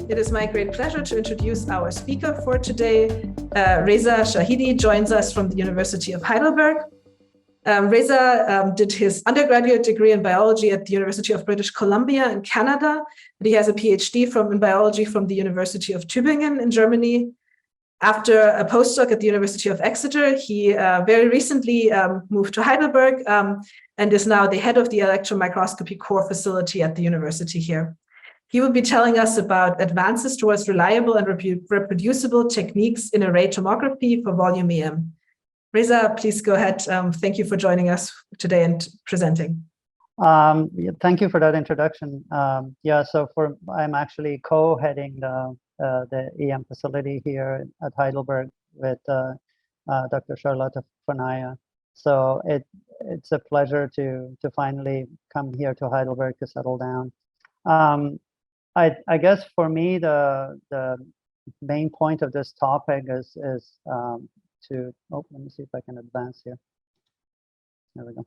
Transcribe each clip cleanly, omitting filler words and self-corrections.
It is my great pleasure to introduce our speaker for today. Reza Shahidi joins us from the University of Heidelberg. Reza did his undergraduate degree in biology at the University of British Columbia in Canada. He has a PhD in biology from the University of Tübingen in Germany. After a postdoc at the University of Exeter, he very recently moved to Heidelberg and is now the head of the electron microscopy core facility at the university here. He will be telling us about advances towards reliable and reproducible techniques in array tomography for volume EM. Reza, please go ahead. Thank you for joining us today and presenting. Thank you for that introduction. So I'm actually co-heading the EM facility here at Heidelberg with Dr. Charlotte Fonaya. So it's a pleasure to finally come here to Heidelberg to settle down. I guess for me the main point of this topic is let me see if I can advance here. There we go.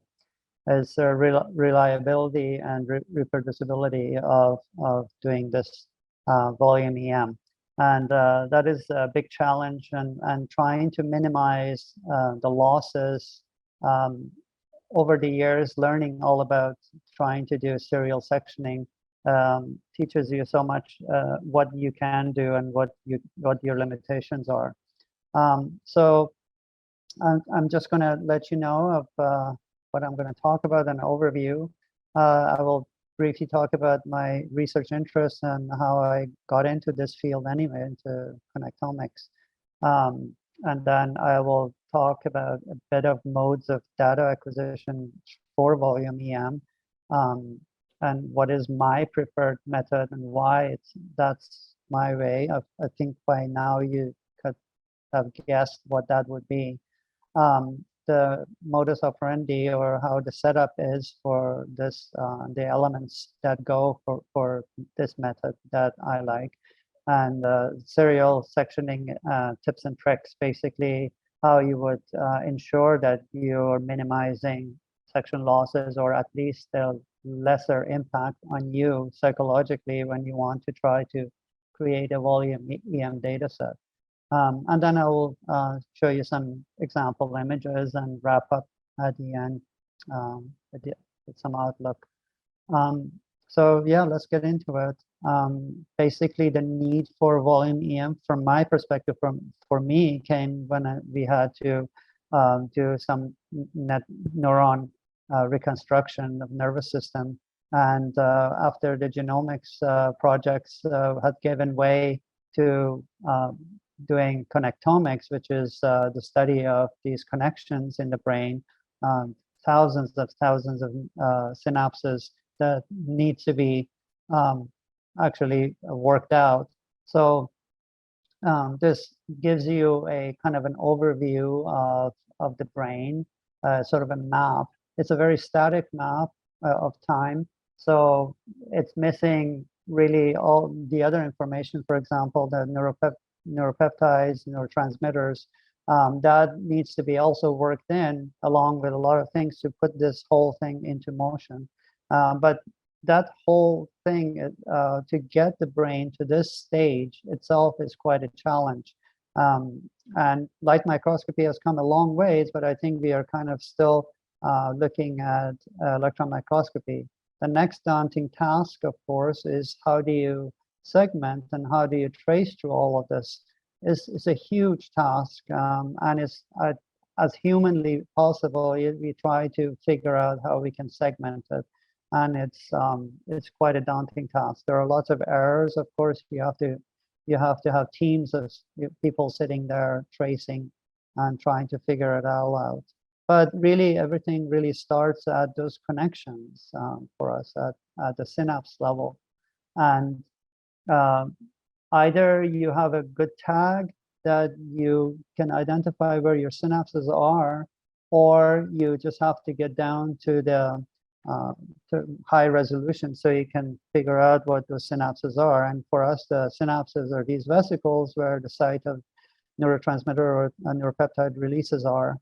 Is reliability and reproducibility of doing this volume EM. And that is a big challenge, and trying to minimize the losses. Over the years, learning all about trying to do serial sectioning teaches you so much what you can do and what your limitations are. So I'm just going to let you know of what I'm going to talk about, an overview. I will briefly talk about my research interests and how I got into this field anyway, into connectomics. And then I will talk about a bit of modes of data acquisition for volume EM, and what is my preferred method and why that's my way. I think by now you could have guessed what that would be. The modus operandi, or how the setup is for this, the elements that go for this method that I like, and serial sectioning tips and tricks, basically how you would ensure that you're minimizing section losses, or at least the lesser impact on you psychologically when you want to try to create a volume EM data set. And then I will show you some example images and wrap up at the end with some outlook. So yeah, let's get into it. Basically, the need for volume EM, from my perspective, for me, came when we had to do some neuron reconstruction of nervous system, and after the genomics projects had given way to doing connectomics, which is the study of these connections in the brain, thousands of synapses that need to be actually worked out. So this gives you a kind of an overview of the brain, sort of a map. It's a very static map of time, so it's missing really all the other information. For example, the neuropeptides, neurotransmitters, that needs to be also worked in along with a lot of things to put this whole thing into motion. But that whole thing, to get the brain to this stage itself, is quite a challenge. And light microscopy has come a long ways, but I think we are kind of still looking at electron microscopy. The next daunting task, of course, is how do you segment and how do you trace through all of this? It's a huge task, and it's as humanly possible. We try to figure out how we can segment it, and it's quite a daunting task. There are lots of errors. Of course, you have to have teams of people sitting there tracing and trying to figure it all out. But really, everything really starts at those connections for us at the synapse level. And either you have a good tag that you can identify where your synapses are, or you just have to get down to the to high resolution so you can figure out what those synapses are. And for us, the synapses are these vesicles where the site of neurotransmitter or neuropeptide releases are.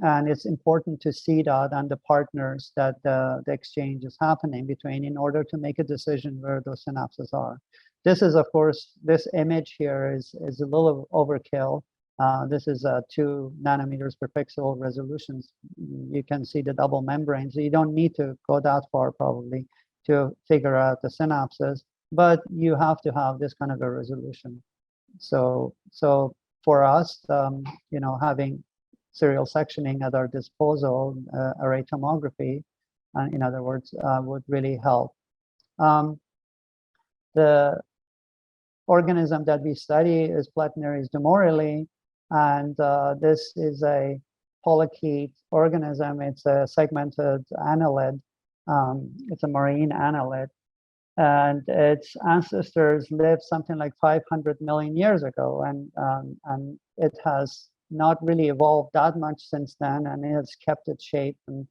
And it's important to see that and the partners that the exchange is happening between in order to make a decision where those synapses are. This is, of course, this image here is a little overkill. This is 2 nanometers per pixel resolutions. You can see the double membrane. So you don't need to go that far probably to figure out the synapses, but you have to have this kind of a resolution. So for us, having serial sectioning at our disposal, array tomography, in other words, would really help. The organism that we study is Platyneris dumorilii, and this is a polychaete organism. It's a segmented annelid. It's a marine annelid, and its ancestors lived something like 500 million years ago, and it has not really evolved that much since then, and it has kept its shape. And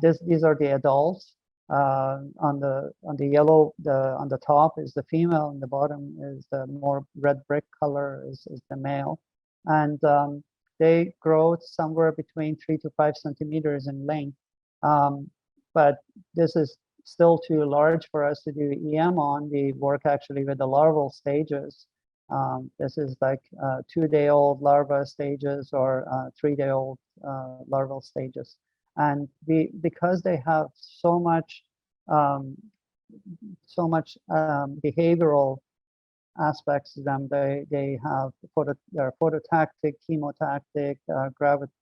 these are the adults. On the yellow, on the top is the female, and the bottom is the more red brick color is the male, and they grow somewhere between 3 to 5 centimeters in length. But this is still too large for us to do EM on. We work actually with the larval stages. This is like 2-day-old larva stages or 3-day-old larval stages. And because they have so much behavioral aspects to them, they have they're phototactic, chemotactic,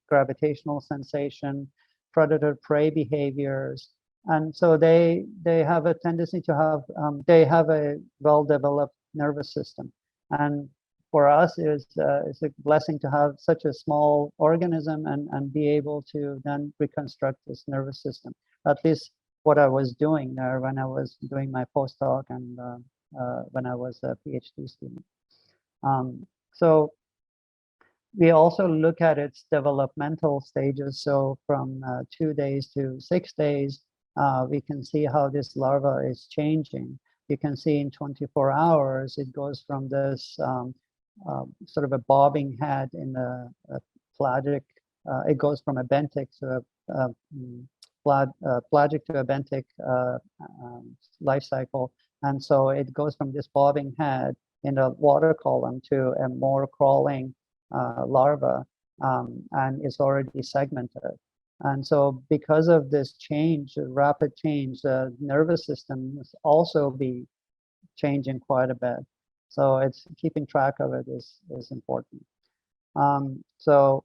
gravitational sensation, predator-prey behaviors, and so they have a tendency to have they have a well-developed nervous system. And for us, it's a blessing to have such a small organism and be able to then reconstruct this nervous system. At least what I was doing there when I was doing my postdoc and when I was a PhD student. So we also look at its developmental stages. So from 2 days to 6 days, we can see how this larva is changing. You can see in 24 hours, it goes from this sort of a bobbing head in a pelagic, it goes from a benthic to a pelagic to a benthic life cycle. And so it goes from this bobbing head in the water column to a more crawling larva, and it's already segmented. And so because of this change, rapid change, the nervous system must also be changing quite a bit. So it's keeping track of it is important. So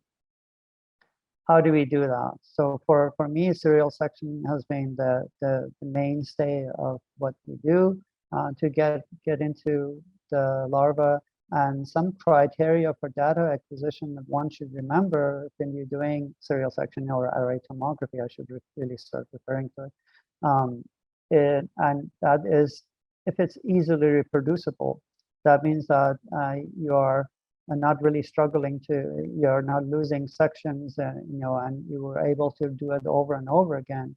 how do we do that? So for me, serial sectioning has been the mainstay of what we do to get into the larva. And some criteria for data acquisition that one should remember when you're doing serial sectioning or array tomography, I should really start referring to it. And that is, if it's easily reproducible, that means that you are not really struggling you're not losing sections, and you were able to do it over and over again.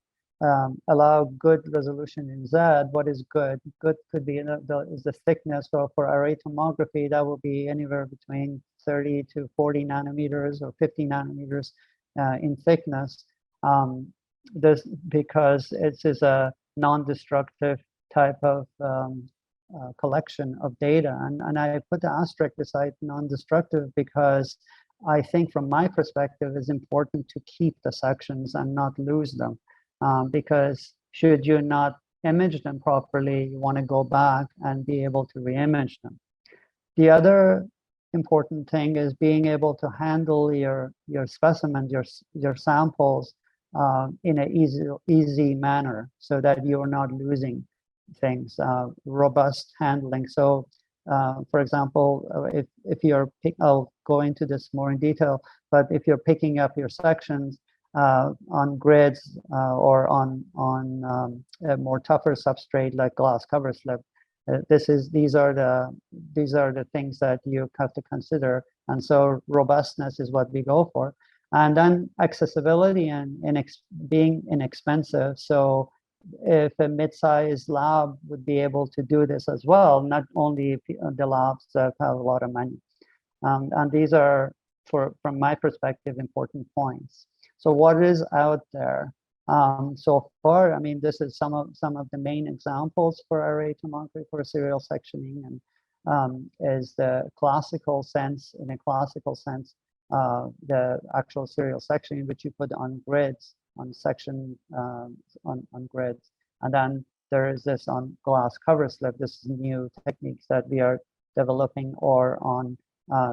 Allow good resolution in Z. What is good? Good could be is the thickness. So for array tomography, that will be anywhere between 30 to 40 nanometers or 50 nanometers in thickness. This because it is a non-destructive type of collection of data, and I put the asterisk beside non-destructive because I think from my perspective it's important to keep the sections and not lose them. Because should you not image them properly, you want to go back and be able to re-image them. The other important thing is being able to handle your specimens, your samples in an easy manner so that you're not losing things, robust handling. So for example, if you're, I'll go into this more in detail, but if you're picking up your sections on grids or on a more tougher substrate like glass cover slip, these are the things that you have to consider. And so robustness is what we go for. And then accessibility and being inexpensive. So if a mid-sized lab would be able to do this as well, not only the labs that have a lot of money. And these are, from my perspective, important points. So what is out there? So far, I mean, this is some of the main examples for array tomography for serial sectioning, and is the classical sense. In a classical sense, the actual serial sectioning, which you put on grids, on section, on grids, and then there is this on glass cover slip. This is new techniques that we are developing, or on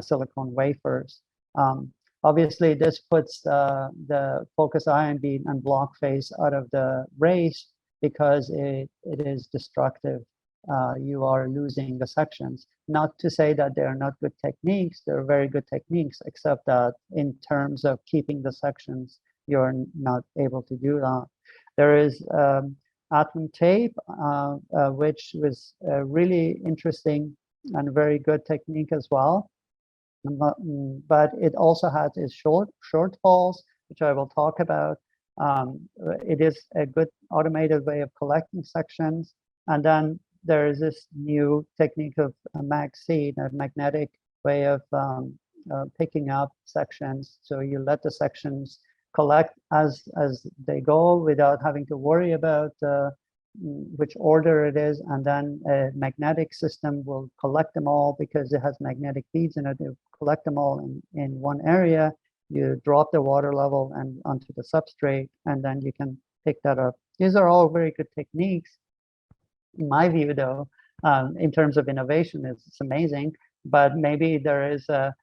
silicon wafers. Obviously, this puts the focus ion beam and block phase out of the race because it is destructive. You are losing the sections. Not to say that they are not good techniques, they're very good techniques, except that in terms of keeping the sections, you're not able to do that. There is atom tape, which was a really interesting and very good technique as well. But it also has its shortfalls, which I will talk about. It is a good automated way of collecting sections. And then there is this new technique of MagSeed, a magnetic way of picking up sections. So you let the sections collect as they go without having to worry about which order it is, and then a magnetic system will collect them all because it has magnetic beads in it. It will collect them all in one area. You drop the water level and onto the substrate, and then you can pick that up. These are all very good techniques. In my view, though, in terms of innovation, it's amazing, but maybe there is a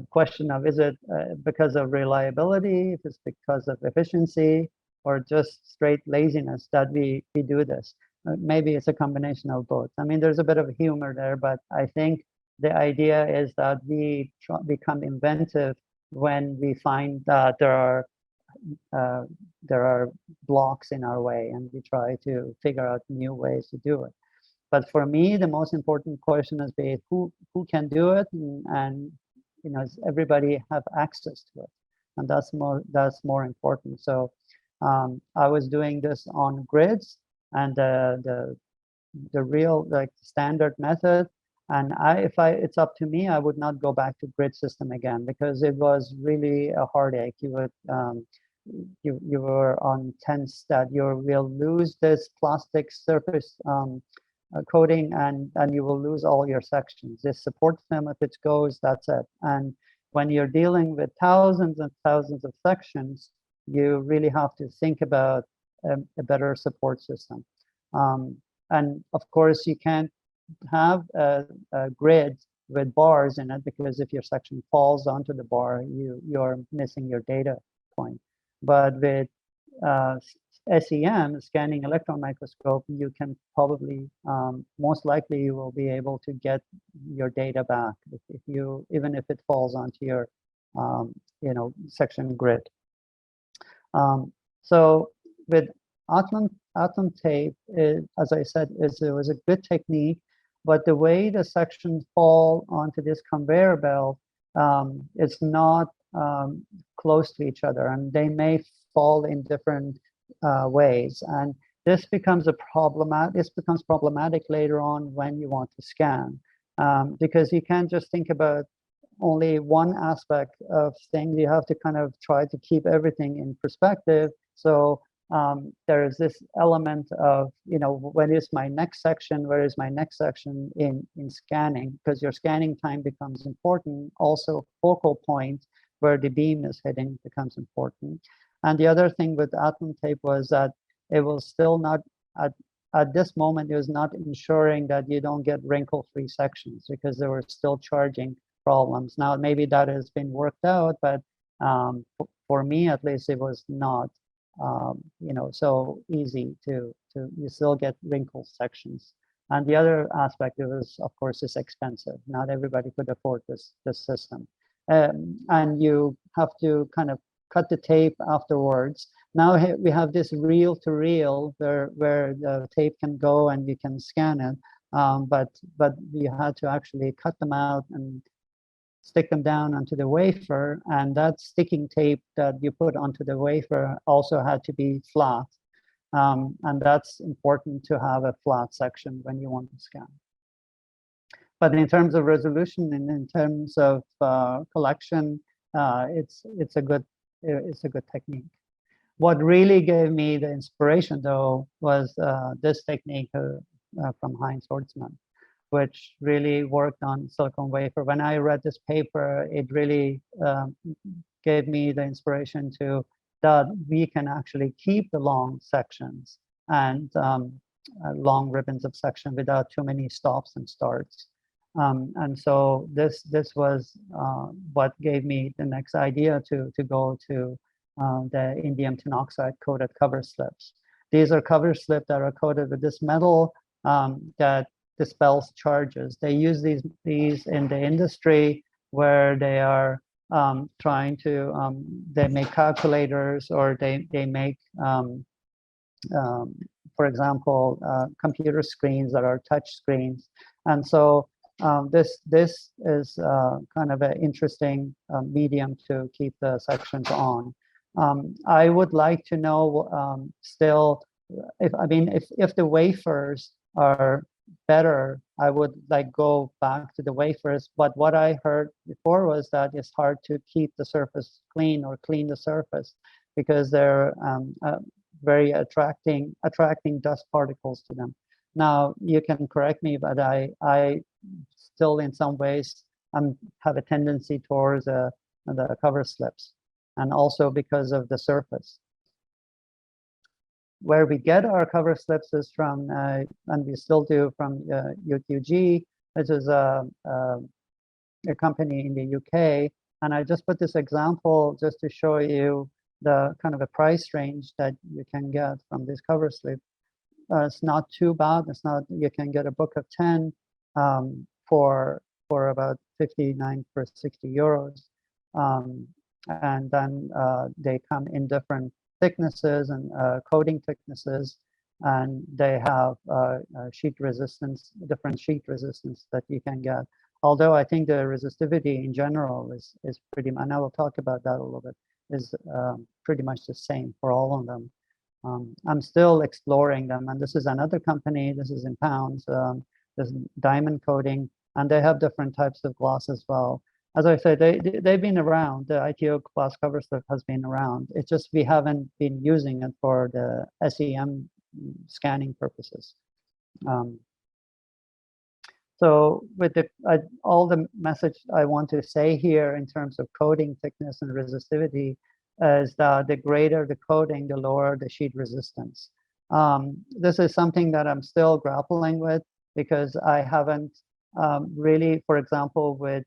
question of, is it because of reliability, if it's because of efficiency, or just straight laziness that we do this? Maybe it's a combination of both. I mean, there's a bit of humor there, but I think the idea is that we become inventive when we find that there are blocks in our way, and we try to figure out new ways to do it. But for me, the most important question is who can do it, and you know, does everybody have access to it? And that's more important. So I was doing this on grids, and the real, like, standard method. And if it's up to me, I would not go back to grid system again, because it was really a heartache. You would you were on tense that you will lose this plastic surface coating, and you will lose all your sections. This support film, if it goes, that's it. And when you're dealing with thousands and thousands of sections, you really have to think about a better support system. And of course, you can't have a grid with bars in it, because if your section falls onto the bar, you're missing your data point. But with SEM, scanning electron microscope, you can probably, most likely, you will be able to get your data back even if it falls onto your, you know, section grid. So with atom tape, as I said, it was a good technique, but the way the sections fall onto this conveyor belt, it's not close to each other, and they may fall in different ways, and this becomes problematic later on when you want to scan, because you can't just think about only one aspect of things. You have to kind of try to keep everything in perspective. So there is this element of, you know, when is my next section? Where is my next section in scanning? Because your scanning time becomes important. Also, focal point where the beam is hitting becomes important. And the other thing with atom tape was that it was still not, at this moment, it was not ensuring that you don't get wrinkle-free sections, because they were still charging problems. Now, maybe that has been worked out, but for me, at least, it was not, you know, so easy to you still get wrinkled sections. And the other aspect is, of course, it's expensive. Not everybody could afford this system. And you have to kind of cut the tape afterwards. Now we have this reel-to-reel where the tape can go and you can scan it, but you had to actually cut them out and stick them down onto the wafer, and that sticking tape that you put onto the wafer also had to be flat, and that's important to have a flat section when you want to scan. But in terms of resolution and in terms of collection, it's a good technique. What really gave me the inspiration, though, was this technique from Heinz Horstmann, which really worked on silicon wafer. When I read this paper, it really gave me the inspiration to that we can actually keep the long sections and long ribbons of section without too many stops and starts. And so this was what gave me the next idea to go to the indium tinoxide coated cover slips. These are cover slips that are coated with this metal that dispels charges. They use these in the industry where they are trying to, they make calculators, or they make, for example, computer screens that are touch screens. And so this is kind of an interesting medium to keep the sections on. I would like to know still, if the wafers are better, I would like go back to the wafers. But what I heard before was that it's hard to keep the surface clean or clean the surface because they're very attracting dust particles to them. Now you can correct me, but I still in some ways have a tendency towards the cover slips, and also because of the surface. Where we get our cover slips is from, and we still do, from UQG, which is a company in the UK. And I just put this example just to show you the kind of a price range that you can get from this cover slip. It's not too bad. It's not, you can get a book of 10 for about 59 for 60 euros. And then they come in different thicknesses and coating thicknesses, and they have sheet resistance, different sheet resistance that you can get. Although I think the resistivity in general is pretty, and I will talk about that a little bit, is pretty much the same for all of them. I'm still exploring them, and this is another company. This is in pounds. There's diamond coating, and they have different types of glass as well. As I said, they've been around. The ITO glass cover slip has been around. It's just we haven't been using it for the SEM scanning purposes. So with all the message I want to say here in terms of coating thickness and resistivity is that the greater the coating, the lower the sheet resistance. This is something that I'm still grappling with because I haven't really, for example, with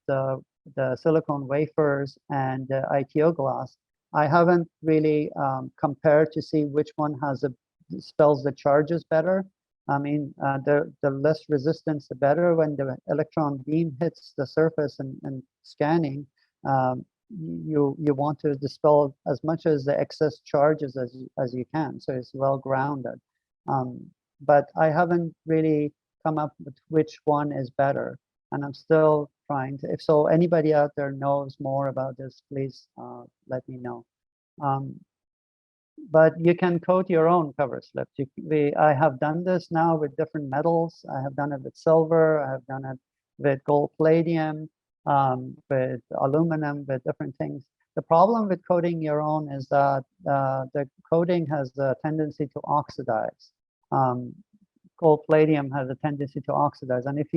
the silicone wafers and the ITO glass, I haven't really compared to see which one spells the charges better. I mean, the less resistance, the better. When the electron beam hits the surface and scanning, you want to dispel as much as the excess charges as you can, so it's well grounded. But I haven't really come up with which one is better, and I'm still trying to. If so, anybody out there knows more about this, please let me know. But you can coat your own cover slips. I have done this now with different metals. I have done it with silver. I have done it with gold, palladium, with aluminum, with different things. The problem with coating your own is that the coating has a tendency to oxidize. Gold, palladium has a tendency to oxidize, and if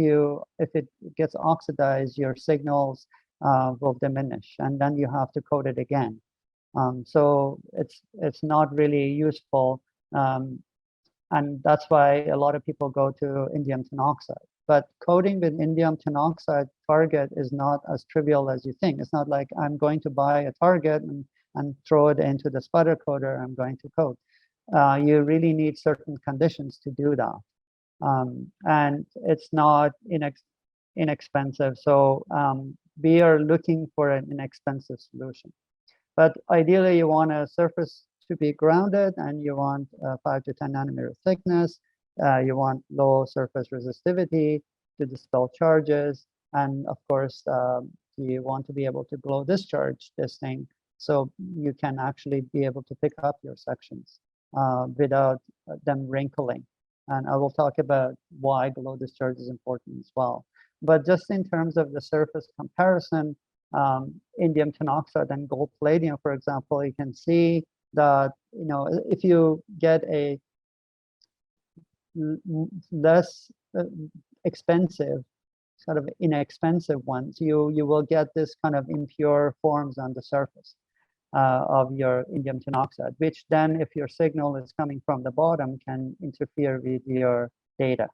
it gets oxidized, your signals will diminish, and then you have to coat it again. So it's not really useful, and that's why a lot of people go to indium tinoxide. But coating with indium tinoxide target is not as trivial as you think. It's not like I'm going to buy a target and throw it into the sputter coater. I'm going to coat. You really need certain conditions to do that, and it's not inexpensive. So we are looking for an inexpensive solution. But ideally, you want a surface to be grounded, and you want 5 to 10 nanometer thickness. You want low surface resistivity to dispel charges. And of course, you want to be able to glow discharge this thing so you can actually be able to pick up your sections without them wrinkling. And I will talk about why glow discharge is important as well. But just in terms of the surface comparison, indium tinoxide and gold palladium, for example, you can see that if you get a less expensive, sort of inexpensive ones, you will get this kind of impure forms on the surface of your indium tin oxide, which then, if your signal is coming from the bottom, can interfere with your data.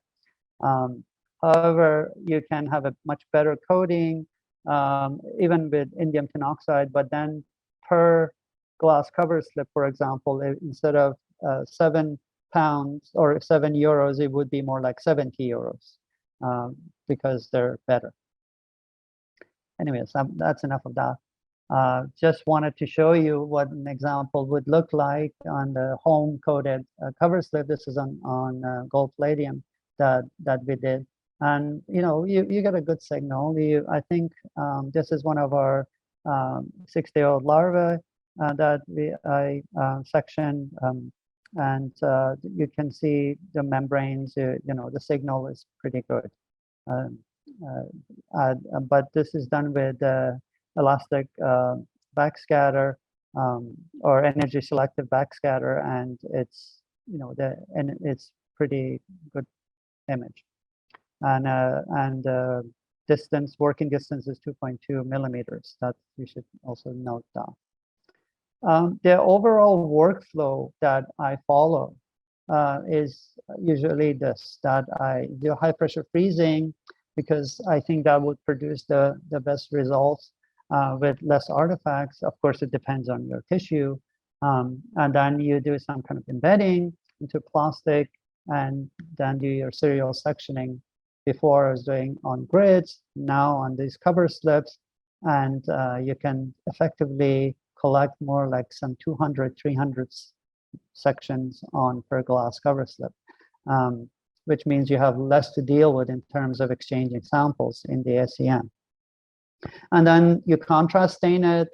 However, you can have a much better coating, even with indium tin oxide, but then per glass cover slip, for example, instead of 7 pounds or 7 euros, it would be more like 70 euros because they're better. Anyways, that's enough of that. Just wanted to show you what an example would look like on the home coated cover slip. This is on gold palladium that we did. And you get a good signal. I think this is one of our 6-day-old larvae that I sectioned, and you can see the membranes. The signal is pretty good. But this is done with elastic backscatter or energy selective backscatter, and it's it's pretty good image. And working distance is 2.2 millimeters. That you should also note down. The overall workflow that I follow is usually this: that I do high pressure freezing because I think that would produce the best results with less artifacts. Of course, it depends on your tissue. And then you do some kind of embedding into plastic, and then do your serial sectioning. Before I was doing on grids, now on these cover slips, and you can effectively collect more like some 200, 300 sections on per glass cover slip, which means you have less to deal with in terms of exchanging samples in the SEM. And then you contrast stain it.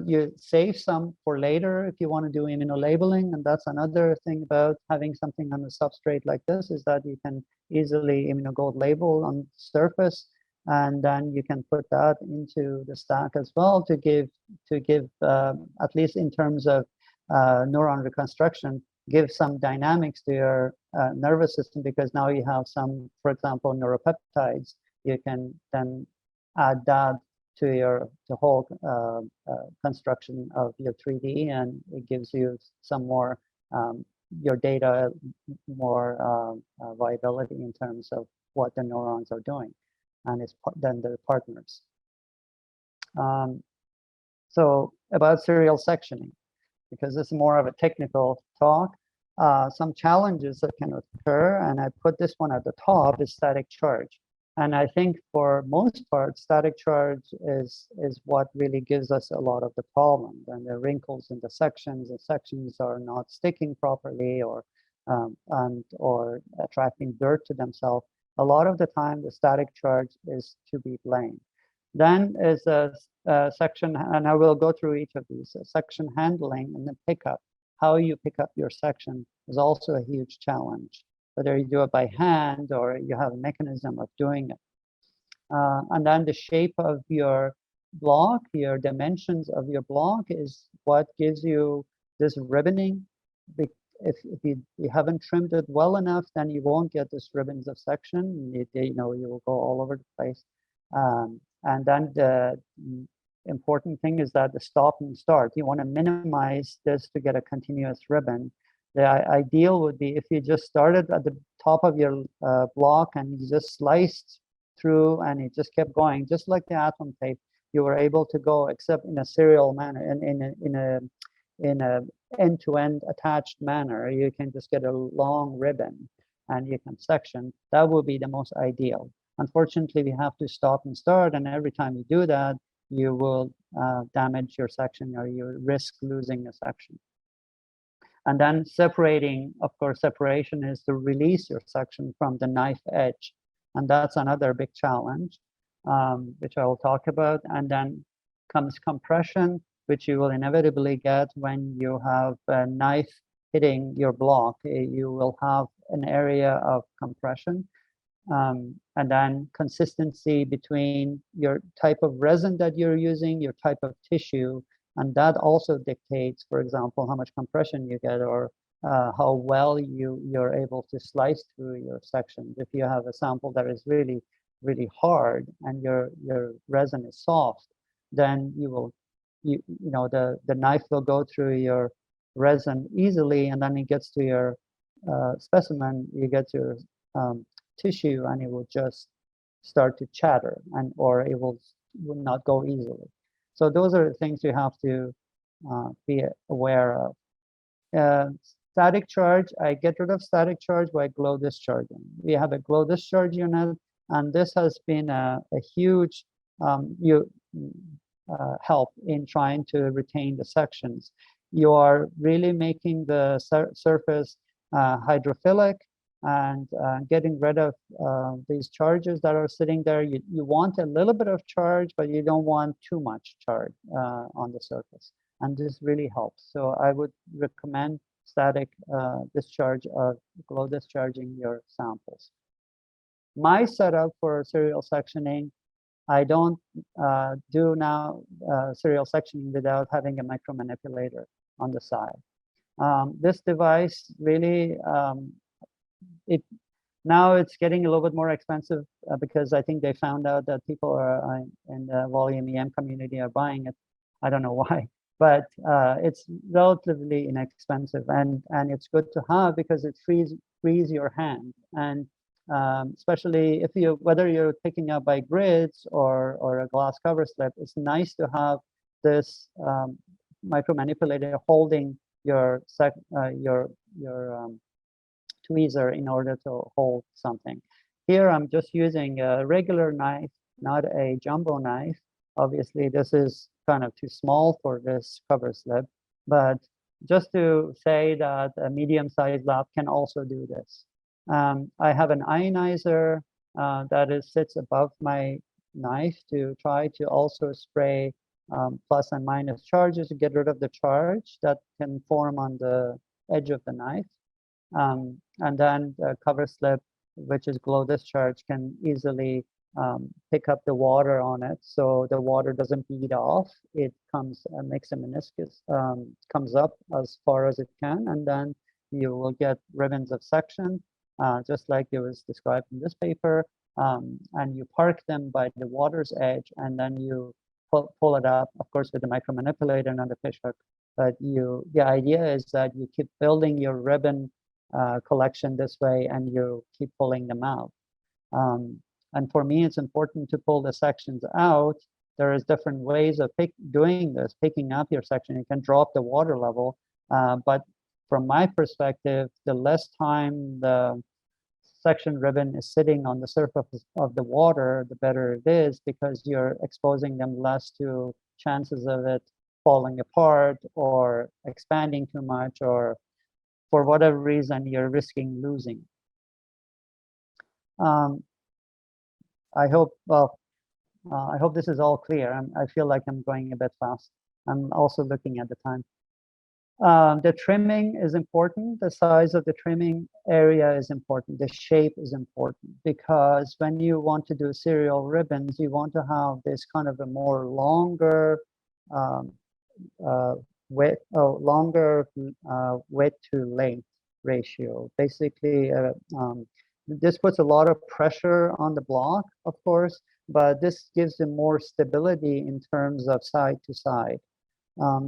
You save some for later if you want to do immunolabeling, and that's another thing about having something on a substrate like this, is that you can easily immunogold label on surface, and then you can put that into the stack as well to give at least in terms of neuron reconstruction, give some dynamics to your nervous system, because now you have some, for example, neuropeptides. You can then add that to the whole construction of your 3D, and it gives you some more your data more viability in terms of what the neurons are doing, and it's then their partners. So about serial sectioning, because this is more of a technical talk, some challenges that can occur, and I put this one at the top, is static charge. And I think for most part, static charge is what really gives us a lot of the problem. And the wrinkles in the sections are not sticking properly, or attracting dirt to themselves. A lot of the time, the static charge is to be blamed. Then is a section, and I will go through each of these. Section handling and the pickup. How you pick up your section is also a huge challenge, whether you do it by hand or you have a mechanism of doing it. And then the shape of your block, your dimensions of your block is what gives you this ribboning. If you haven't trimmed it well enough, then you won't get this ribbons of section. You will go all over the place. And then the important thing is that the stop and start. You want to minimize this to get a continuous ribbon. The ideal would be if you just started at the top of your block and you just sliced through and it just kept going, just like the atom tape. You were able to go, except in a serial manner, in a end-to-end attached manner. You can just get a long ribbon and you can section. That would be the most ideal. Unfortunately, we have to stop and start, and every time you do that, you will damage your section, or you risk losing a section. And then separating, of course, separation is to release your section from the knife edge. And that's another big challenge, which I will talk about. And then comes compression, which you will inevitably get when you have a knife hitting your block. You will have an area of compression. And then consistency between your type of resin that you're using, your type of tissue, And that also dictates, for example, how much compression you get, or how well you're able to slice through your sections. If you have a sample that is really, really hard and your resin is soft, then you know, the knife will go through your resin easily, and then it gets to your specimen, you get your tissue, and it will just start to chatter, and or it will not go easily. So those are the things you have to be aware of. Static charge, I get rid of static charge by glow discharging. We have a glow discharge unit, and this has been a huge help in trying to retain the sections. You are really making the surface hydrophilic, and getting rid of these charges that are sitting there. You want a little bit of charge, but you don't want too much charge on the surface. And this really helps. So I would recommend static discharge of glow discharging your samples. My setup for serial sectioning, I don't do now serial sectioning without having a micromanipulator on the side. This device really, now it's getting a little bit more expensive because I think they found out that people are in the volume EM community are buying it. I don't know why, but it's relatively inexpensive, and it's good to have because it frees your hand. And especially if whether you're picking up by grids or a glass cover slip, it's nice to have this micromanipulator holding your tweezer in order to hold something. Here I'm just using a regular knife, not a jumbo knife. Obviously this is kind of too small for this cover slip, but just to say that a medium-sized lab can also do this. I have an ionizer that sits above my knife to try to also spray plus and minus charges to get rid of the charge that can form on the edge of the knife. And then the cover slip, which is glow discharge, can easily pick up the water on it, so the water doesn't bead off. It makes a meniscus, comes up as far as it can, and then you will get ribbons of section, just like it was described in this paper, and you park them by the water's edge, and then you pull it up, of course, with the micromanipulator and the fish hook. But the idea is that you keep building your ribbon collection this way, and you keep pulling them out. And for me, it's important to pull the sections out. There is different ways of doing this, picking up your section. You can drop the water level, but from my perspective, the less time the section ribbon is sitting on the surface of the water, the better it is, because you're exposing them less to chances of it falling apart or expanding too much, or for whatever reason you're risking losing. I hope this is all clear. I feel like I'm going a bit fast. I'm also looking at the time. The trimming is important. The size of the trimming area is important. The shape is important, because when you want to do serial ribbons, you want to have this kind of a more longer width to length ratio. Basically, this puts a lot of pressure on the block, of course, but this gives them more stability in terms of side to side.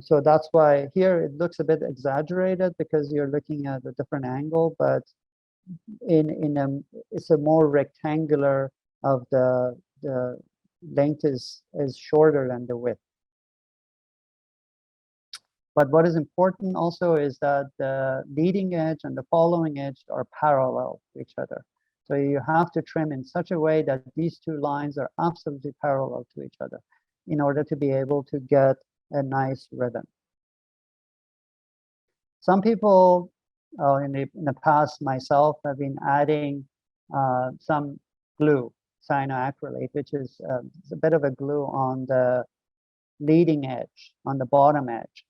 So that's why here it looks a bit exaggerated, because you're looking at a different angle, but it's a more rectangular of the length is shorter than the width. But what is important also is that the leading edge and the following edge are parallel to each other. So you have to trim in such a way that these two lines are absolutely parallel to each other in order to be able to get a nice ribbon. Some people in the past, myself, have been adding some glue, cyanoacrylate, which is a bit of a glue on the leading edge, on the bottom edge.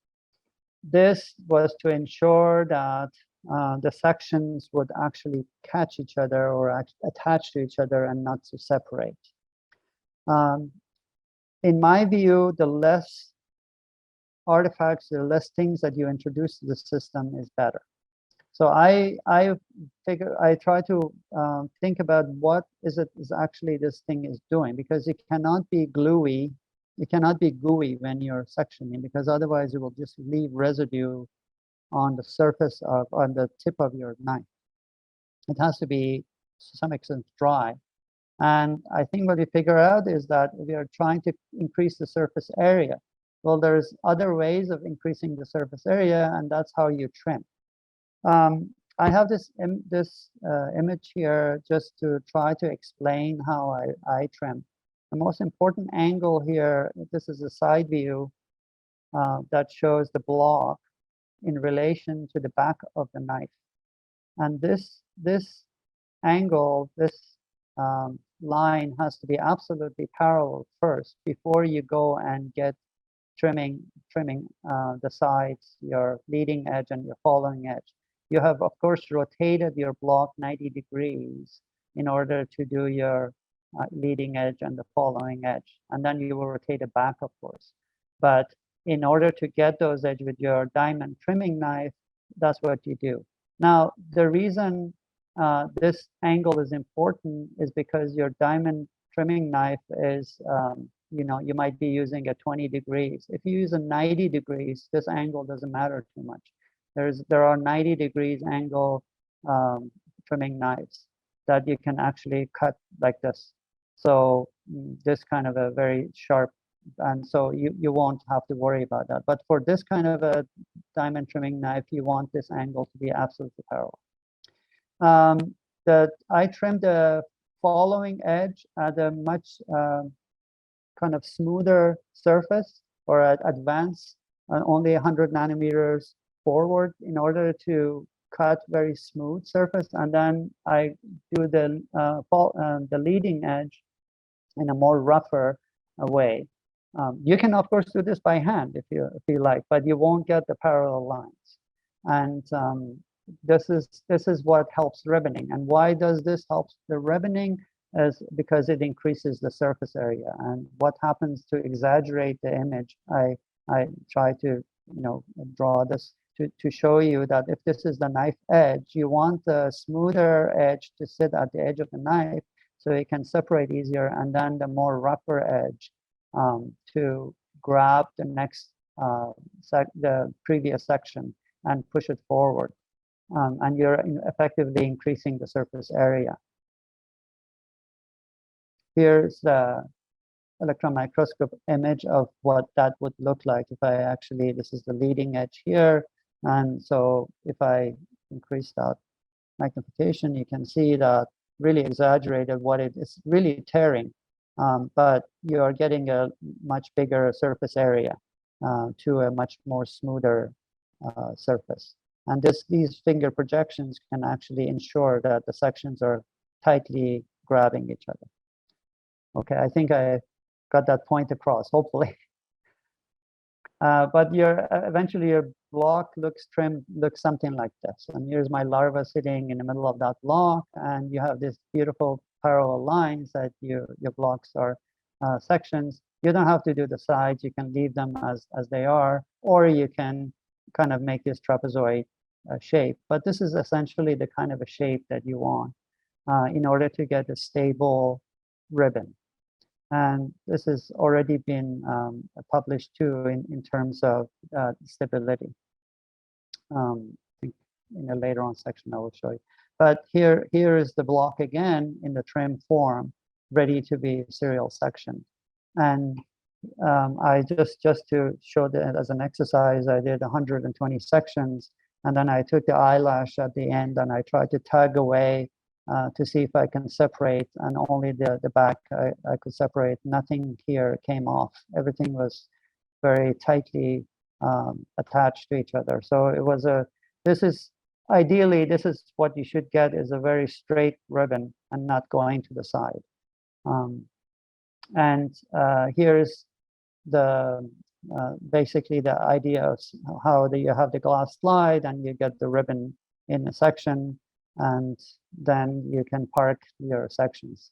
This was to ensure that the sections would actually catch each other or attach to each other and not to separate. In my view, the less artifacts, the less things that you introduce to the system is better. So I try to think about what is actually this thing is doing, because it cannot be gluey. It cannot be gooey when you're sectioning, because otherwise it will just leave residue on the surface on the tip of your knife. It has to be to some extent dry. And I think what we figure out is that we are trying to increase the surface area. Well, there's other ways of increasing the surface area, and that's how you trim. I have this image here just to try to explain how I trim. The most important angle here, this is a side view that shows the block in relation to the back of the knife. And this angle, this line has to be absolutely parallel first before you go and get trimming the sides, your leading edge and your following edge. You have, of course, rotated your block 90 degrees in order to do your leading edge and the following edge. And then you will rotate it back, of course. But in order to get those edges with your diamond trimming knife, that's what you do. Now, the reason this angle is important is because your diamond trimming knife is, you might be using at 20 degrees. If you use a 90 degrees, this angle doesn't matter too much. There are 90 degrees angle trimming knives that you can actually cut like this. So this kind of a very sharp, and so you won't have to worry about that. But for this kind of a diamond trimming knife, you want this angle to be absolutely parallel. I trimmed the following edge at a much kind of smoother surface, or at advanced, only 100 nanometers forward, in order to cut very smooth surface. And then I do the leading edge in a more rougher way. You can, of course, do this by hand if you like, but you won't get the parallel lines. And this is what helps ribboning. And why does this help the ribboning? Is because it increases the surface area. And what happens to exaggerate the image, I try to draw this to show you that if this is the knife edge, you want the smoother edge to sit at the edge of the knife so it can separate easier, and then the more rougher edge to grab the next the previous section and push it forward. And you're effectively increasing the surface area. Here's the electron microscope image of what that would look like if I actually, this is the leading edge here. And so if I increase that magnification, you can see that really exaggerated what it is really tearing. But you are getting a much bigger surface area to a much more smoother surface. And these finger projections can actually ensure that the sections are tightly grabbing each other. Okay, I think I got that point across, hopefully. But eventually your block looks something like this. And here's my larva sitting in the middle of that block, and you have this beautiful parallel lines that your blocks are sections. You don't have to do the sides, you can leave them as they are, or you can kind of make this trapezoid shape. But this is essentially the kind of a shape that you want in order to get a stable ribbon. And this has already been published too in terms of stability. In a later on section I will show you. But here is the block again in the trim form, ready to be serial sectioned. And I just to show that as an exercise, I did 120 sections, and then I took the eyelash at the end and I tried to tug away to see if I can separate, and only the back I could separate. Nothing here came off. Everything was very tightly attached to each other. So it was ideally, this is what you should get, is a very straight ribbon and not going to the side. Here's basically the idea of how you have the glass slide and you get the ribbon in a section, and then you can park your sections.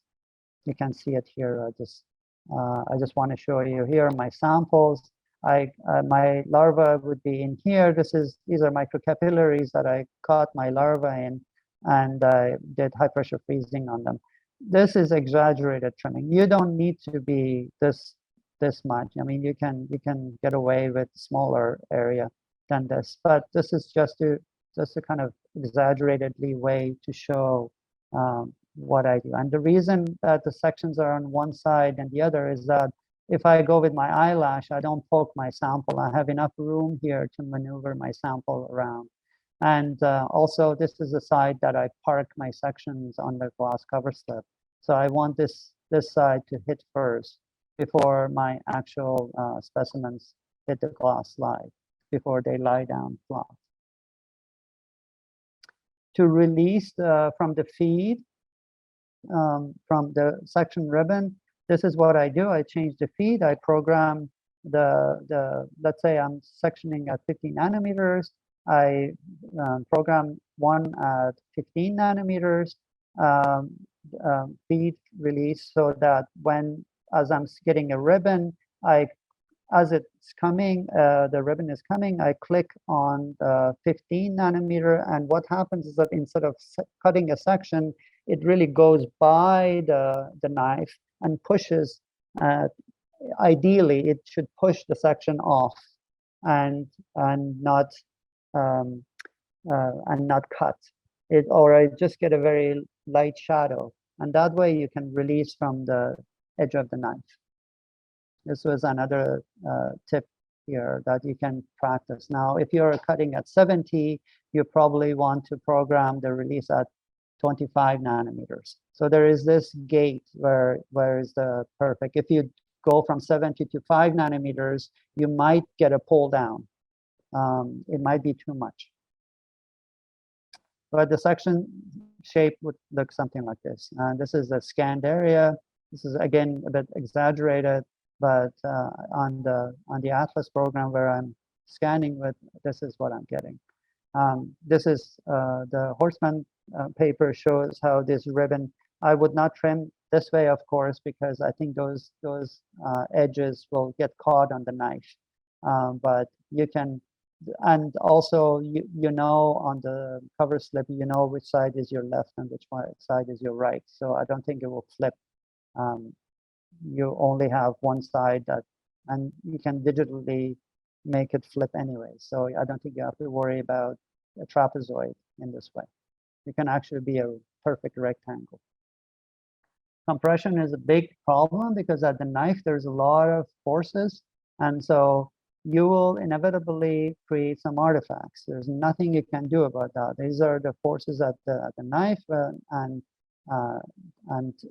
You can see it here. I just want to show you here my samples. my larva would be in here. These are microcapillaries that I caught my larva in, and I did high pressure freezing on them. This is exaggerated trimming. You don't need to be this much. I mean, you can get away with smaller area than this, but this is just a kind of exaggeratedly way to show what I do. And the reason that the sections are on one side and the other is that if I go with my eyelash, I don't poke my sample. I have enough room here to maneuver my sample around. And also, this is the side that I park my sections on the glass cover slip. So I want this side to hit first before my actual specimens hit the glass slide, before they lie down flat. To release from the feed, from the section ribbon, this is what I do. I change the feed. I program let's say I'm sectioning at 50 nanometers. I program one at 15 nanometers feed release, so that as I'm getting a ribbon, as it's coming, the ribbon is coming, I click on the 15 nanometer, and what happens is that instead of cutting a section, it really goes by the knife and pushes. Ideally, it should push the section off and not cut it, or I just get a very light shadow, and that way you can release from the edge of the knife. This was another tip here that you can practice. Now, if you're cutting at 70, you probably want to program the release at 25 nanometers. So there is this gate where is the perfect. If you go from 70 to 5 nanometers, you might get a pull down. It might be too much. But the section shape would look something like this. And this is the scanned area. This is, again, a bit exaggerated, but on the Atlas program where I'm scanning with, this is what I'm getting. This is the Horstman paper shows how this ribbon, I would not trim this way, of course, because I think those edges will get caught on the knife. But you can, and also you know on the cover slip, you know which side is your left and which side is your right. So I don't think it will flip. You only have one side that, and you can digitally make it flip anyway. So I don't think you have to worry about a trapezoid in this way. You can actually be a perfect rectangle. Compression is a big problem because at the knife, there's a lot of forces. And so you will inevitably create some artifacts. There's nothing you can do about that. These are the forces at the knife, and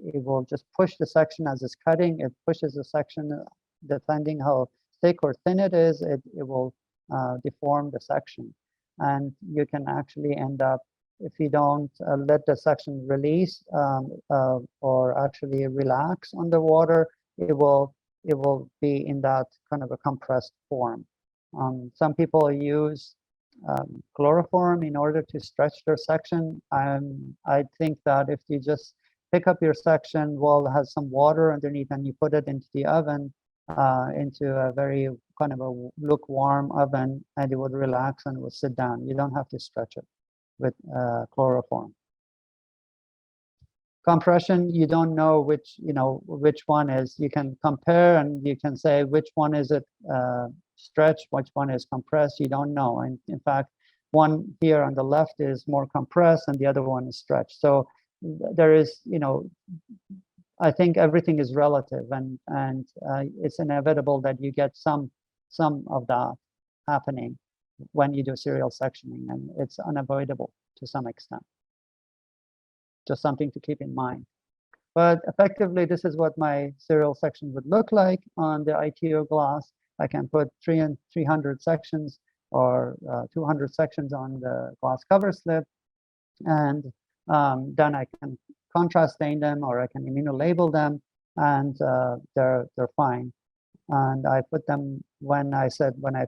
it will just push the section as it's cutting. It pushes the section, depending how thick or thin it is, it will deform the section. And you can actually end up, if you don't let the section release or actually relax underwater, it will be in that kind of a compressed form. Some people use chloroform in order to stretch their section. I think that if you just pick up your section while it has some water underneath and you put it into the oven, into a very kind of a lukewarm oven, and it would relax and it would sit down. You don't have to stretch it with chloroform. Compression, you don't know which one is. You can compare and you can say which one is it stretched, which one is compressed. You don't know. And in fact, one here on the left is more compressed and the other one is stretched. So there is, I think everything is relative, and it's inevitable that you get some of that happening when you do serial sectioning, and it's unavoidable to some extent. Just something to keep in mind. But effectively, this is what my serial section would look like on the ITO glass. I can put 300 sections or 200 sections on the glass cover slip, and then I can contrast stain them, or I can immunolabel them, and they're fine. And I put them, when I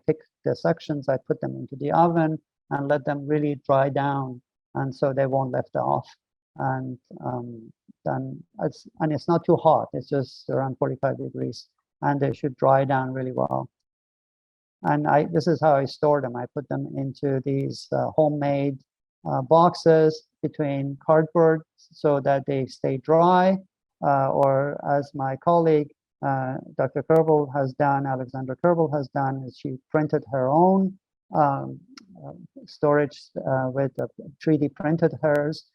pick the sections, I put them into the oven and let them really dry down, and so they won't lift off. And then it's not too hot. It's just around 45 degrees, and they should dry down really well. And this is how I store them. I put them into these homemade boxes between cardboard so that they stay dry, or as my colleague, Dr. Kerbel has done, Alexandra Kerbel has done, is she printed her own storage with 3D printed hers,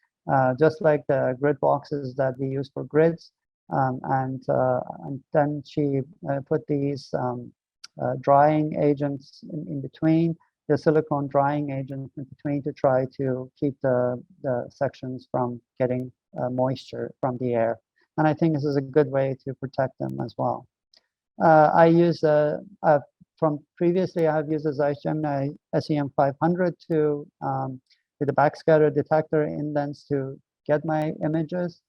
just like the grid boxes that we use for grids. And then she put these drying agents in between, the silicone drying agent in between, to try to keep the sections from getting moisture from the air. And I think this is a good way to protect them as well. I use from previously, I have used a Zeiss Gemini SEM 500 to with the backscatter detector in lens to get my images.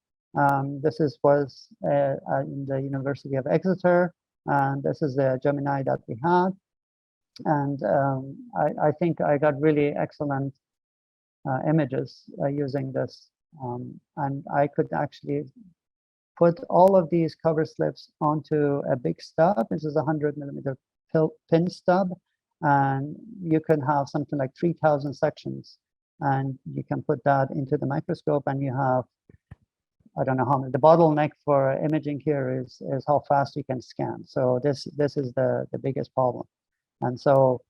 This was in the University of Exeter, and this is the Gemini that we had. And I think I got really excellent images using this. And I could actually put all of these cover slips onto a big stub. This is a 100mm pin stub, and you can have something like 3,000 sections, and you can put that into the microscope, and you have, I don't know how many. The bottleneck for imaging here is how fast you can scan. So this is the biggest problem. And so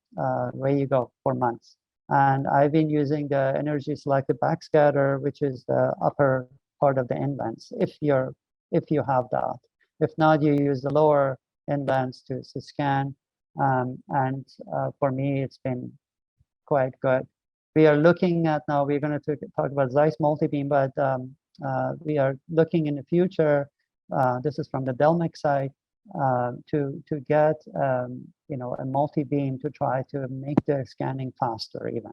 where you go for months. And I've been using the energy selective backscatter, which is the upper part of the end lens, if you have that. If not, you use the lower end lens to scan. And for me, it's been quite good. We are looking at now, we're going to talk about Zeiss multibeam, but we are looking in the future, this is from the Delmic side, to get a multi-beam to try to make the scanning faster even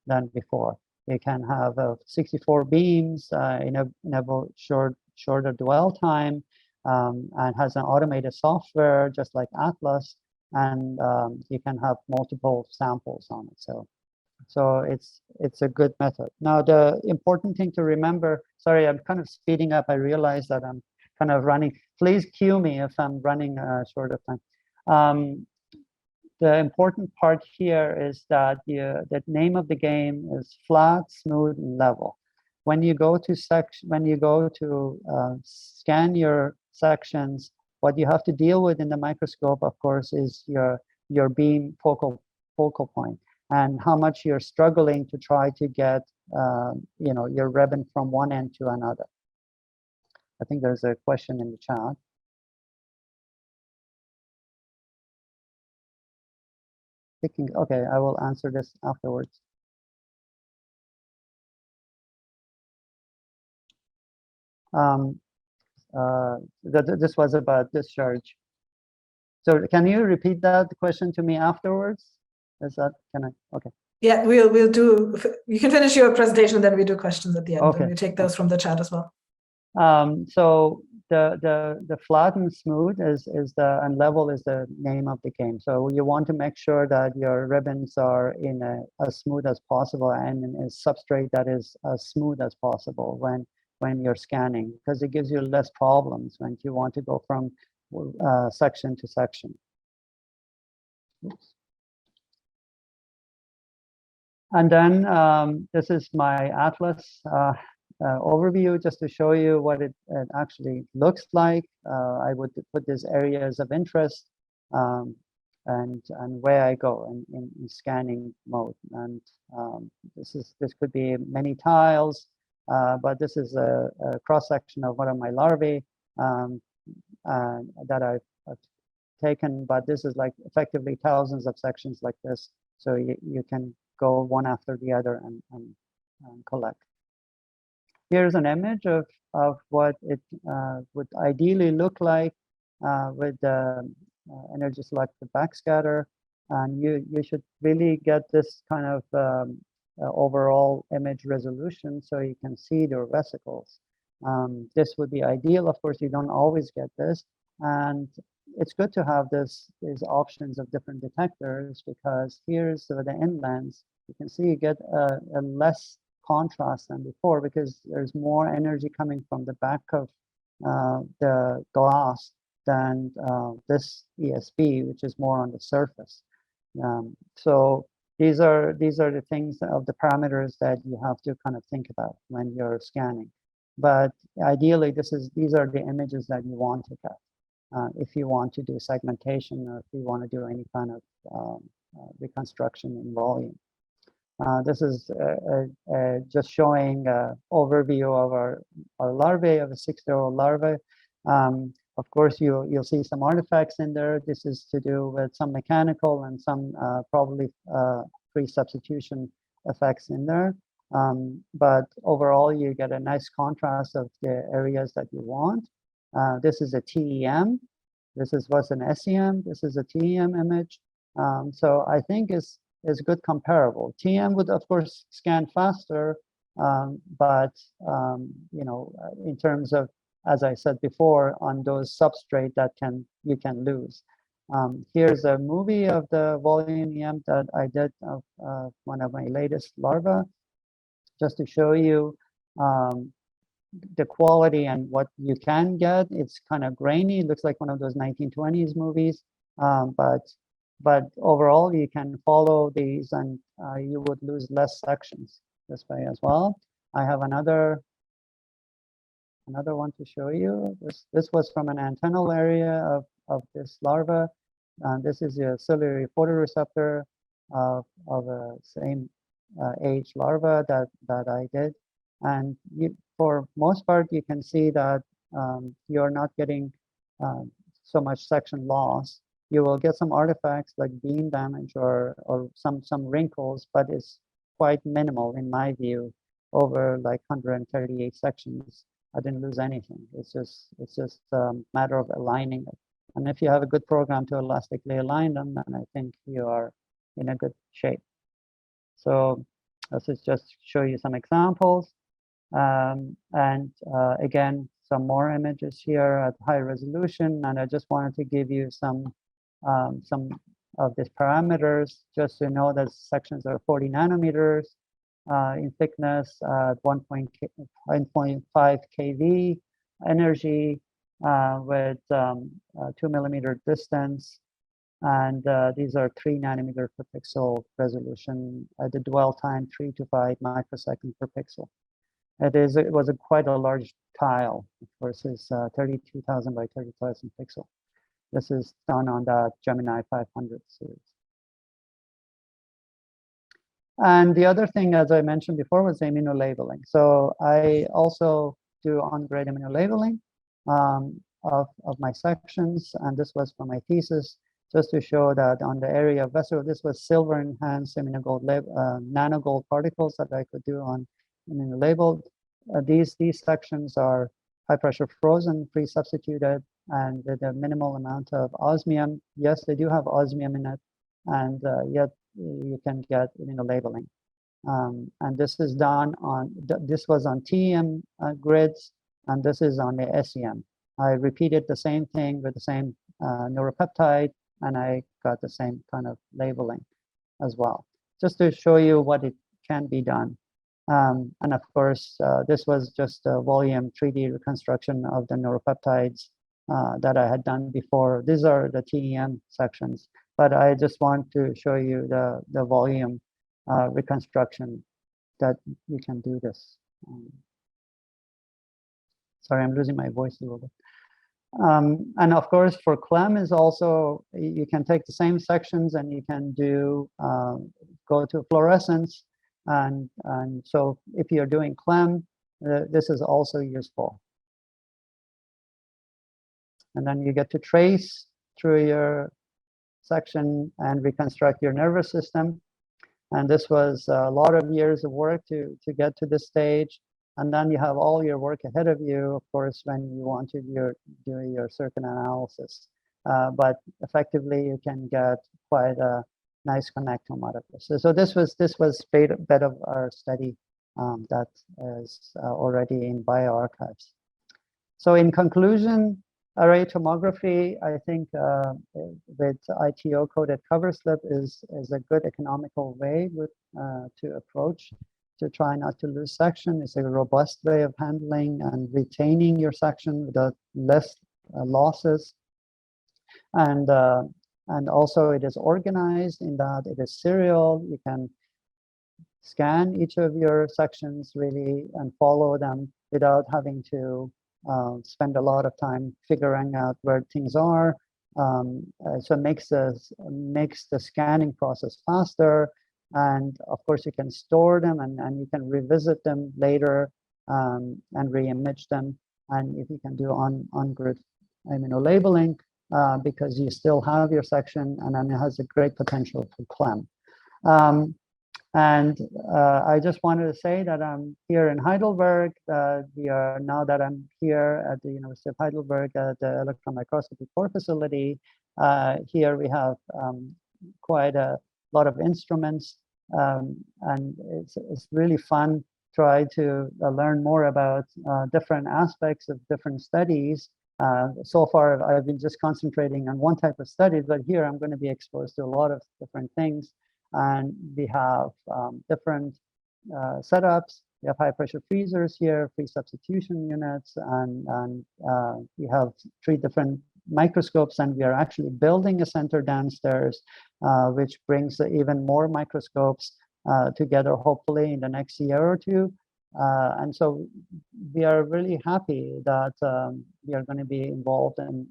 than before. You can have 64 beams, enable shorter dwell time, and has an automated software just like Atlas, and you can have multiple samples on it. So it's a good method. Now, the important thing to remember, sorry, I'm kind of speeding up. I realize that I'm kind of running. Please cue me if I'm running short of time. The important part here is that the name of the game is flat, smooth, and level. When you go to scan your sections, what you have to deal with in the microscope, of course, is your beam focal point, and how much you're struggling to try to get your ribbon from one end to another. I think there's a question in the chat. Okay, I will answer this afterwards. This was about discharge. So can you repeat that question to me afterwards? Okay. Yeah, we'll do, you can finish your presentation and then we do questions at the end. Okay. And we take those from the chat as well. So the flat and smooth and level is the name of the game. So you want to make sure that your ribbons are in as smooth as possible and in a substrate that is as smooth as possible when you're scanning, because it gives you less problems when you want to go from section to section. Oops. And then this is my Atlas overview, just to show you what it actually looks like. I would put these areas of interest and where I go in scanning mode. And this could be many tiles, but this is a cross section of one of my larvae that I've taken. But this is like effectively thousands of sections like this, so you can go one after the other and collect. Here's an image of what it would ideally look like with the energy selective backscatter, and you should really get this kind of overall image resolution so you can see the vesicles. This would be ideal. Of course, you don't always get this, and it's good to have these options of different detectors, because here's the end lens. You can see you get a less contrast than before, because there's more energy coming from the back of the glass than this ESB, which is more on the surface. So these are the things of the parameters that you have to kind of think about when you're scanning. But ideally, these are the images that you want to get. If you want to do segmentation, or if you want to do any kind of reconstruction in volume. This is just showing an overview of our larvae, of a 6-year-old larvae. Of course, you'll see some artifacts in there. This is to do with some mechanical and some probably pre-substitution effects in there. But overall, you get a nice contrast of the areas that you want. This is a TEM. This was an SEM. This is a TEM image. So I think is good comparable. TEM would of course scan faster, but you know, in terms of, as I said before, on those substrate that you can lose. Here's a movie of the volume EM that I did of one of my latest larvae, just to show you the quality and what you can get. It's kind of grainy. It looks like one of those 1920s movies, but overall you can follow these, and you would lose less sections this way as well. I have another one to show you. This was from an antennal area of this larva. This is a ciliary photoreceptor of a same age larva that I did. And for most part, you can see that you're not getting so much section loss. You will get some artifacts like beam damage or some wrinkles, but it's quite minimal in my view. Over like 138 sections, I didn't lose anything. It's just a matter of aligning it. And if you have a good program to elastically align them, then I think you are in a good shape. So this is just show you some examples. Again, some more images here at high resolution, and I just wanted to give you some of these parameters, just to know that sections are 40 nanometers in thickness, 1.5 kV energy with 2 millimeter distance, and these are 3 nanometer per pixel resolution. The dwell time 3 to 5 microseconds per pixel. It was quite a large tile. Of course, it's 32,000 by 30,000 pixel. This is done on the Gemini 500 series. And the other thing, as I mentioned before, was immunolabeling. So I also do on-grade immunolabeling of my sections, and this was for my thesis, just to show that on the area of vessel, this was silver-enhanced nanogold particles that I could do on immunolabeled. These sections are high-pressure frozen, pre-substituted, and with a minimal amount of osmium. Yes, they do have osmium in it, and yet you can get immunolabeling. And this is done on, this was on TEM grids, and this is on the SEM. I repeated the same thing with the same neuropeptide, and I got the same kind of labeling as well, just to show you what it can be done. And of course, this was just a volume 3D reconstruction of the neuropeptides that I had done before. These are the TEM sections, but I just want to show you the volume reconstruction that you can do this. Sorry, I'm losing my voice a little bit. And of course, for CLEM is also, you can take the same sections and you can do go to fluorescence. And so if you're doing CLEM, this is also useful. And then you get to trace through your section and reconstruct your nervous system. And this was a lot of years of work to get to this stage. And then you have all your work ahead of you, of course, when you want to do your circuit analysis. But effectively, you can get quite a nice connectome out of this. So this was bit of our study that is already in bioarchives. So in conclusion, array tomography, I think with ITO coded cover slip is a good economical way to approach to try not to lose section. It's a robust way of handling and retaining your section without less losses. And and also it is organized in that it is serial. You can scan each of your sections really and follow them without having to spend a lot of time figuring out where things are. So it makes the scanning process faster. And of course, you can store them and you can revisit them later and re-image them. And if you can do on-grid immunolabeling, because you still have your section, and then it has a great potential for CLEM. I just wanted to say that I'm here in Heidelberg. Now that I'm here at the University of Heidelberg at the electron microscopy core facility, here we have quite a lot of instruments, and it's really fun try to learn more about different aspects of different studies. So far, I've been just concentrating on one type of studies, but here I'm going to be exposed to a lot of different things. And we have different setups. We have high pressure freezers here, free substitution units, and we have 3 different microscopes, and we are actually building a center downstairs, which brings even more microscopes together, hopefully in the next year or 2. And so we are really happy that we are going to be involved, and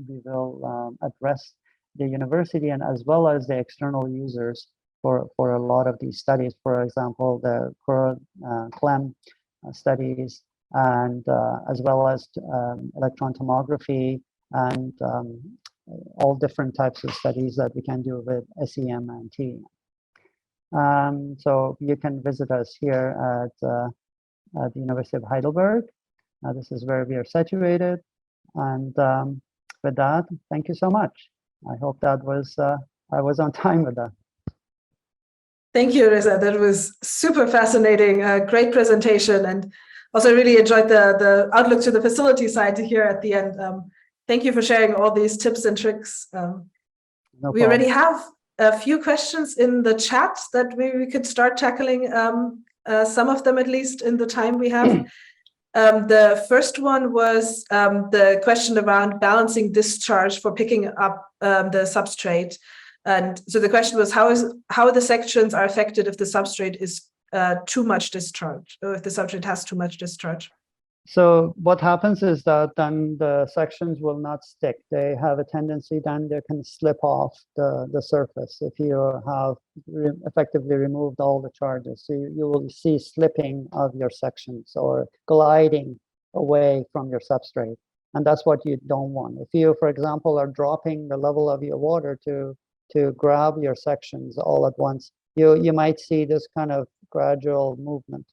we will address the university and as well as the external users for a lot of these studies. For example, the CLEM studies, and as well as electron tomography, and all different types of studies that we can do with SEM and TEM. So you can visit us here at the University of Heidelberg. This is where we are situated. And with that, thank you so much. I hope that was I was on time with that. Thank you, Reza. That was super fascinating. Great presentation, and also really enjoyed the outlook to the facility side here at the end. Thank you for sharing all these tips and tricks. We already have a few questions in the chat that maybe we could start tackling, some of them at least in the time we have. The first one was the question around balancing discharge for picking up the substrate. And so the question was, how the sections are affected if the substrate is too much discharge, or if the substrate has too much discharge? So what happens is that then the sections will not stick. They have a tendency then they can slip off the surface if you have effectively removed all the charges. So you will see slipping of your sections or gliding away from your substrate. And that's what you don't want. If you, for example, are dropping the level of your water to grab your sections all at once, you might see this kind of gradual movement.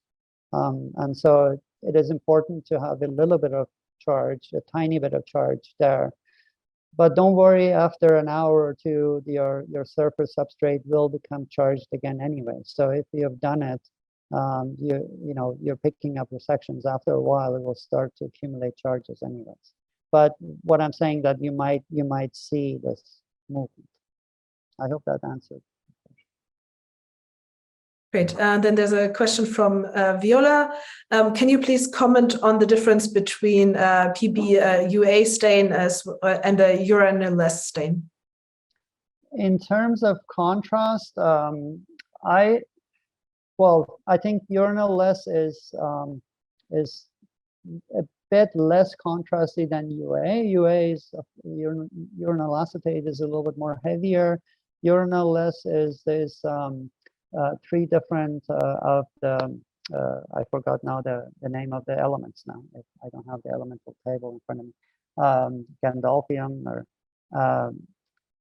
And so it is important to have a little bit of charge, a tiny bit of charge there. But don't worry, after an hour or 2, your surface substrate will become charged again anyway. So if you have done it, you're picking up your sections. After a while, it will start to accumulate charges anyways. But what I'm saying that you might see this movement. I hope that answered. Great. And then there's a question from Viola. Can you please comment on the difference between PB UA stain and a urinal-less stain? In terms of contrast, I think urinal-less is a bit less contrasty than UA. UA is urinal acetate is a little bit more heavier. Urinal-less is 3 different of the, I forgot now the name of the elements now. I don't have the elemental table in front of me. Gandolphium or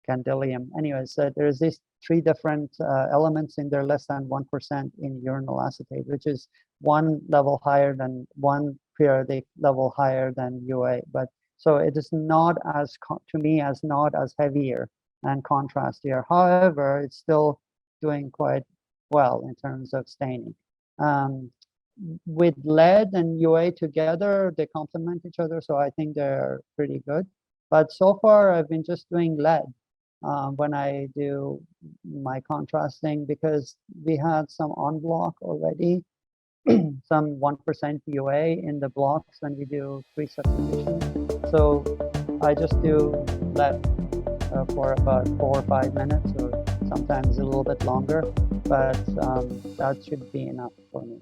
Candelium. Anyways, there's these 3 different elements in there, less than 1% in urinal acetate, which is 1 level higher than 1 periodic level higher than UA. But so it is not as, to me, as not as heavier and contrastier. However, it's still doing quite well in terms of staining. With lead and UA together, they complement each other, so I think they're pretty good. But so far, I've been just doing lead when I do my contrasting, because we had some on block already, some 1% UA in the blocks when we do free substitution. So I just do lead. for about 4 or 5 minutes, or sometimes a little bit longer, but that should be enough for me.